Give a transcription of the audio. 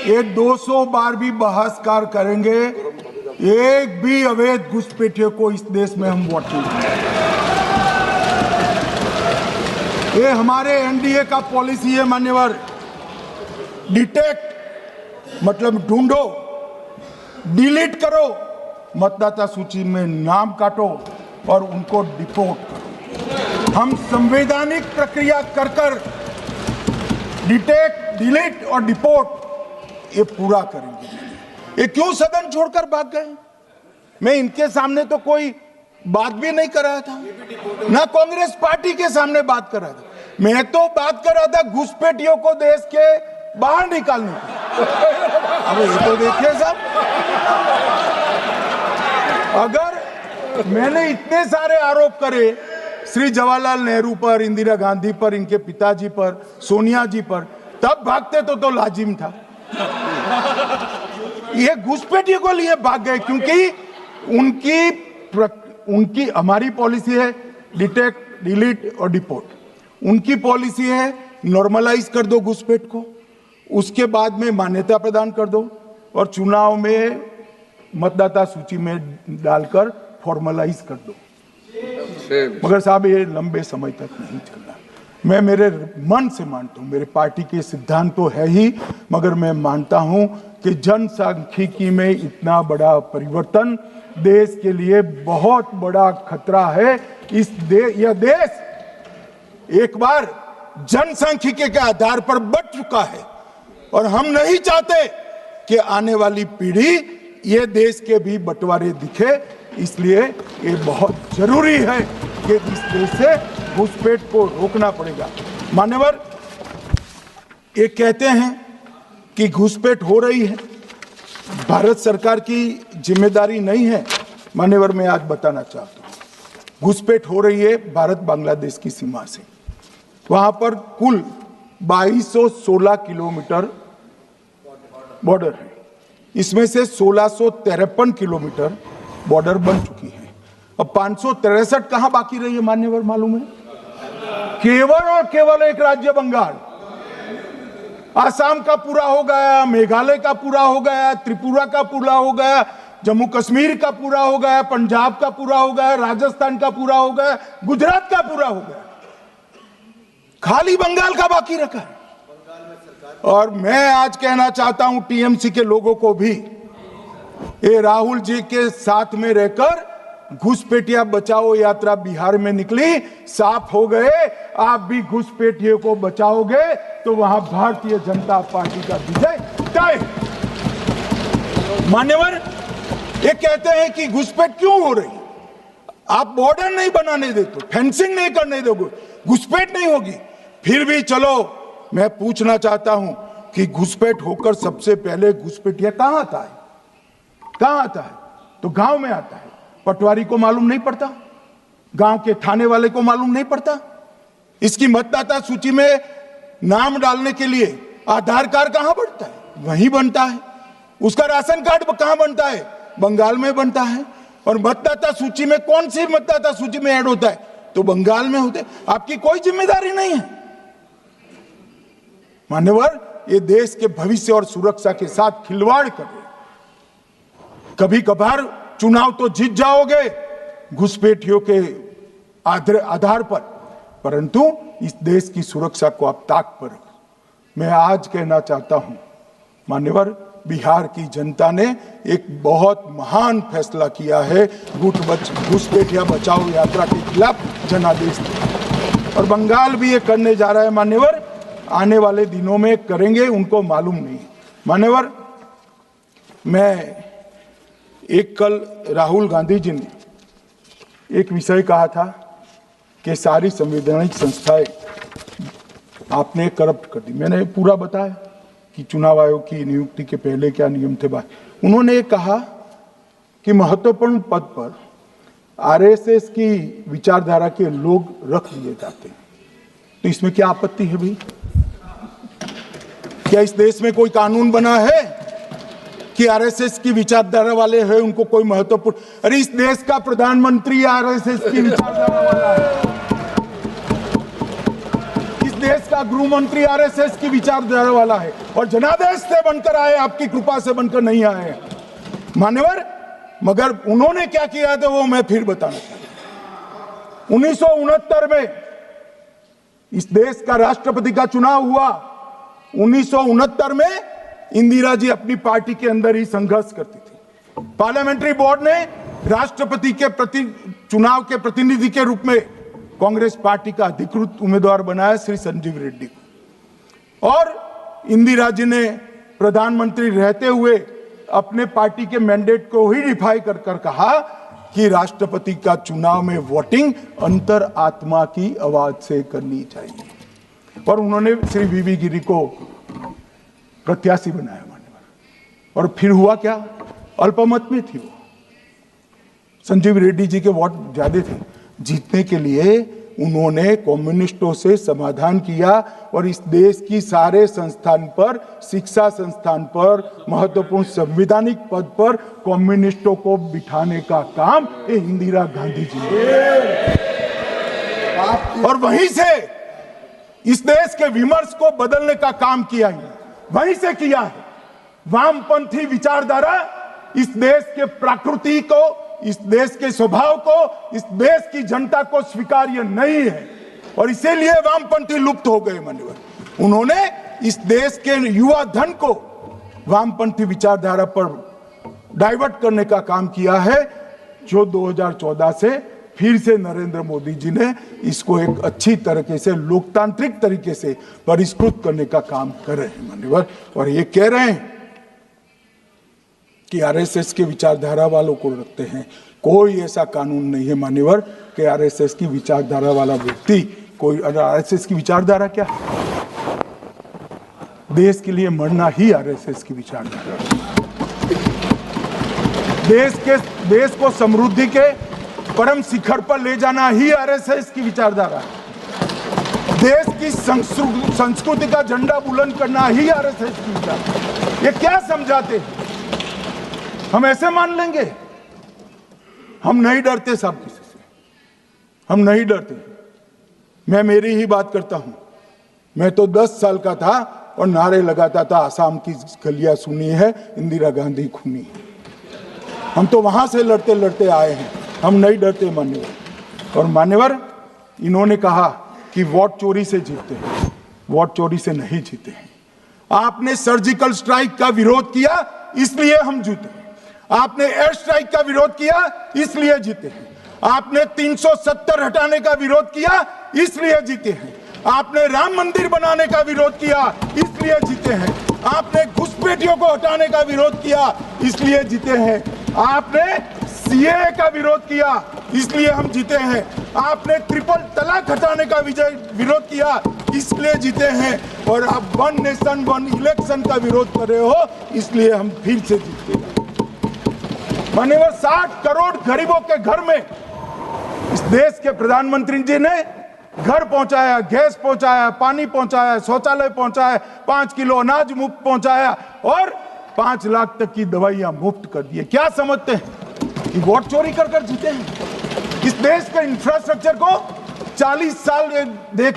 ये 200 बार भी बहसकार करेंगे, एक भी अवैध घुसपैठियों को इस देश में हम वोट नहीं देंगे। ये हमारे एनडीए का पॉलिसी है मान्यवर। डिटेक्ट मतलब ढूंढो, डिलीट करो, मतदाता सूची में नाम काटो और उनको डिपोर्ट करो। हम संवैधानिक प्रक्रिया कर कर डिटेक्ट, डिलीट और डिपोर्ट ये पूरा करेंगे। ये क्यों सदन छोड़कर भाग गए? मैं इनके सामने तो कोई बात भी नहीं कर रहा था, ना कांग्रेस पार्टी के सामने बात कर रहा था। मैं तो बात कर रहा था घुसपैठियों को देश के बाहर निकालने की। अब ये तो देखिए साहब, अगर मैंने इतने सारे आरोप करे श्री जवाहरलाल नेहरू पर, इंदिरा गांधी पर, इनके पिताजी पर, सोनिया जी पर, तब भागते तो लाजिम था। ये घुसपैठियों को लिए भाग गए क्योंकि उनकी हमारी पॉलिसी है डिटेक्ट, डिलीट और डिपोर्ट। उनकी पॉलिसी है नॉर्मलाइज कर दो घुसपैठ को, उसके बाद में मान्यता प्रदान कर दो और चुनाव में मतदाता सूची में डालकर फॉर्मलाइज कर दो। मगर साहब ये लंबे समय तक नहीं चलना। मैं मेरे मन से मानता हूं, मेरे पार्टी के सिद्धांत तो है ही, मगर मैं मानता हूं कि जनसांख्यिकी में इतना बड़ा परिवर्तन देश के लिए बहुत बड़ा खतरा है। यह देश एक बार जनसांख्यिकी के आधार पर बट चुका है और हम नहीं चाहते कि आने वाली पीढ़ी ये देश के भी बंटवारे दिखे। इसलिए ये बहुत जरूरी है कि इस देश से घुसपैठ को रोकना पड़ेगा। मान्यवर, ये कहते हैं कि घुसपैठ हो रही है, भारत सरकार की जिम्मेदारी नहीं है। मान्यवर, मैं आज बताना चाहता हूं, घुसपैठ हो रही है भारत बांग्लादेश की सीमा से। वहां पर कुल 2216 किलोमीटर बॉर्डर है, इसमें से 1653 किलोमीटर बॉर्डर बन चुकी है। अब 563 कहां बाकी रही है मान्यवर मालूम है? केवल और केवल एक राज्य बंगाल। आसाम का पूरा हो गया, मेघालय का पूरा हो गया, त्रिपुरा का पूरा हो गया, जम्मू कश्मीर का पूरा हो गया, पंजाब का पूरा हो गया, राजस्थान का पूरा हो गया, गुजरात का पूरा हो गया, खाली बंगाल का बाकी रखा है। और मैं आज कहना चाहता हूं टीएमसी के लोगों को भी, ये राहुल जी के साथ में रहकर घुसपैठिया बचाओ यात्रा बिहार में निकली, साफ हो गए। आप भी घुसपैठियों को बचाओगे तो वहां भारतीय जनता पार्टी का विजय तय। मान्यवर, ये कहते हैं कि घुसपैठ क्यों हो रही? आप बॉर्डर नहीं बनाने देते, फेंसिंग नहीं करने दोगे, घुसपैठ नहीं होगी। फिर भी चलो, मैं पूछना चाहता हूं कि घुसपैठ होकर सबसे पहले घुसपैठिया कहां आता है? कहां आता है? तो गांव में आता है। पटवारी को मालूम नहीं पड़ता, गांव के थाने वाले को मालूम नहीं पड़ता। इसकी मतदाता सूची में नाम डालने के लिए आधार कार्ड कहां बनता है? वहीं बनता है। उसका राशन कार्ड कहां बनता है? बंगाल में बनता है। और मतदाता सूची में कौन सी मतदाता सूची में ऐड होता है? तो बंगाल में होते। आपकी कोई जिम्मेदारी नहीं है। मान्यवर, ये देश के भविष्य और सुरक्षा के साथ खिलवाड़ कर रहे। कभी कभार चुनाव तो जीत जाओगे घुसपैठियों के आधार पर, परंतु इस देश की सुरक्षा को आप ताक पर रखो। मैं आज कहना चाहता हूं मान्यवर, बिहार की जनता ने एक बहुत महान फैसला किया है घुसपैठिया बचाओ यात्रा के खिलाफ जनादेश दिया। और बंगाल भी ये करने जा रहा है मान्यवर, आने वाले दिनों में करेंगे, उनको मालूम नहीं। मान्यवर, मैं एक कल राहुल गांधी जी ने एक विषय कहा था कि सारी संवैधानिक संस्थाएं आपने करप्ट कर दी। मैंने पूरा बताया कि चुनाव आयोग की नियुक्ति के पहले क्या नियम थे। उन्होंने कहा कि महत्वपूर्ण पद पर आरएसएस की विचारधारा के लोग रख दिए जाते हैं, तो इसमें क्या आपत्ति है भाई? क्या इस देश में कोई कानून बना है कि आरएसएस की विचारधारा वाले हैं उनको कोई महत्वपूर्ण? अरे इस देश का प्रधानमंत्री आरएसएस की विचारधारा वाला है। इस देश का गृह मंत्री आरएसएस की विचारधारा वाला है और जनादेश से बनकर आए, आपकी कृपा से बनकर नहीं आए हैं मान्यवर। मगर उन्होंने क्या किया था वो मैं फिर बताना चाहता हूं। 1969 में इस देश का राष्ट्रपति का चुनाव हुआ। 1969 में इंदिरा जी अपनी पार्टी के अंदर ही संघर्ष करती थी। पार्लियामेंट्री बोर्ड ने राष्ट्रपति के चुनाव के प्रतिनिधि के रूप में कांग्रेस पार्टी का अधिकृत उम्मीदवार बनाया श्री संजीव रेड्डी को, और इंदिरा जी ने प्रधानमंत्री रहते हुए अपने पार्टी के मैंडेट को ही डिफाई कर कहा कि राष्ट्रपति का चुनाव में वोटिंग अंतर आत्मा की आवाज से करनी चाहिए, और उन्होंने श्री वीवी गिरी को प्रत्याशी बनाया मान्यवर। और फिर हुआ क्या, अल्पमत में थी वो, संजीव रेड्डी जी के वोट ज्यादा थे। जीतने के लिए उन्होंने कम्युनिस्टों से समाधान किया और इस देश की सारे संस्थान पर, शिक्षा संस्थान पर, महत्वपूर्ण संवैधानिक पद पर कम्युनिस्टों को बिठाने का काम इंदिरा गांधी जी ने, और वहीं से इस देश के विमर्श को बदलने का काम किया है, वहीं से किया है। वामपंथी विचारधारा इस देश के प्रकृति को, इस देश के स्वभाव को, इस देश की जनता को स्वीकार्य नहीं है, और इसीलिए वामपंथी लुप्त हो गए मान्यवर। उन्होंने इस देश के युवा धन को वामपंथी विचारधारा पर डाइवर्ट करने का काम किया है, जो 2014 से फिर से नरेंद्र मोदी जी ने इसको एक अच्छी तरीके से, लोकतांत्रिक तरीके से परिष्कृत करने का काम कर रहे हैं मान्यवर। और ये कह रहे हैं कि आरएसएस के विचारधारा वालों को रखते हैं। कोई ऐसा कानून नहीं है मान्यवर कि आरएसएस की विचारधारा वाला व्यक्ति कोई, आरएसएस की विचारधारा क्या है? देश के लिए मरना ही आरएसएस की विचारधारा है। देश को समृद्धि के परम शिखर पर ले जाना ही आरएसएस की विचारधारा है। देश की संस्कृति का झंडा बुलंद करना ही आरएसएस की विचारधारा। ये क्या समझाते हैं? हम ऐसे मान लेंगे? हम नहीं डरते साहब किसी से, हम नहीं डरते। मैं मेरी ही बात करता हूं। मैं तो 10 साल का था और नारे लगाता था, आसाम की गलियां सुनी है, इंदिरा गांधी खूनी है। हम तो वहां से लड़ते लड़ते आए हैं, हम नहीं डरते मान्यवर। और मान्यवर, इन्होंने कहा कि वोट चोरी से जीतते हैं, वोट चोरी से नहीं जीते हैं। आपने सर्जिकल स्ट्राइक का विरोध किया, इसलिए हम जीते। आपने एयर स्ट्राइक का विरोध किया, इसलिए जीते हैं। आपने 370 हटाने का विरोध किया, इसलिए जीते हैं। आपने राम मंदिर बनाने का विरोध किया, इसलिए जीते हैं। आपने घुसपैठियों को हटाने का विरोध किया, इसलिए जीते हैं। आपने सीएए का विरोध किया, इसलिए हम जीते हैं। आपने ट्रिपल तलाक हटाने का विरोध किया, इसलिए जीते हैं। और आप 1 नेशन 1 इलेक्शन का विरोध कर रहे हो, इसलिए हम फिर से जीते हैं मान्यवर। 60 करोड़ गरीबों के घर में इस देश के प्रधानमंत्री जी ने घर पहुंचाया, गैस पहुंचाया, पानी पहुंचाया, शौचालय पहुंचाया, 5 किलो अनाज मुफ्त पहुंचाया और 5 लाख तक की दवाइयां मुफ्त कर दी। क्या समझते हैं कि वोट चोरी कर जीते हैं? इस देश के इंफ्रास्ट्रक्चर को 40 साल देख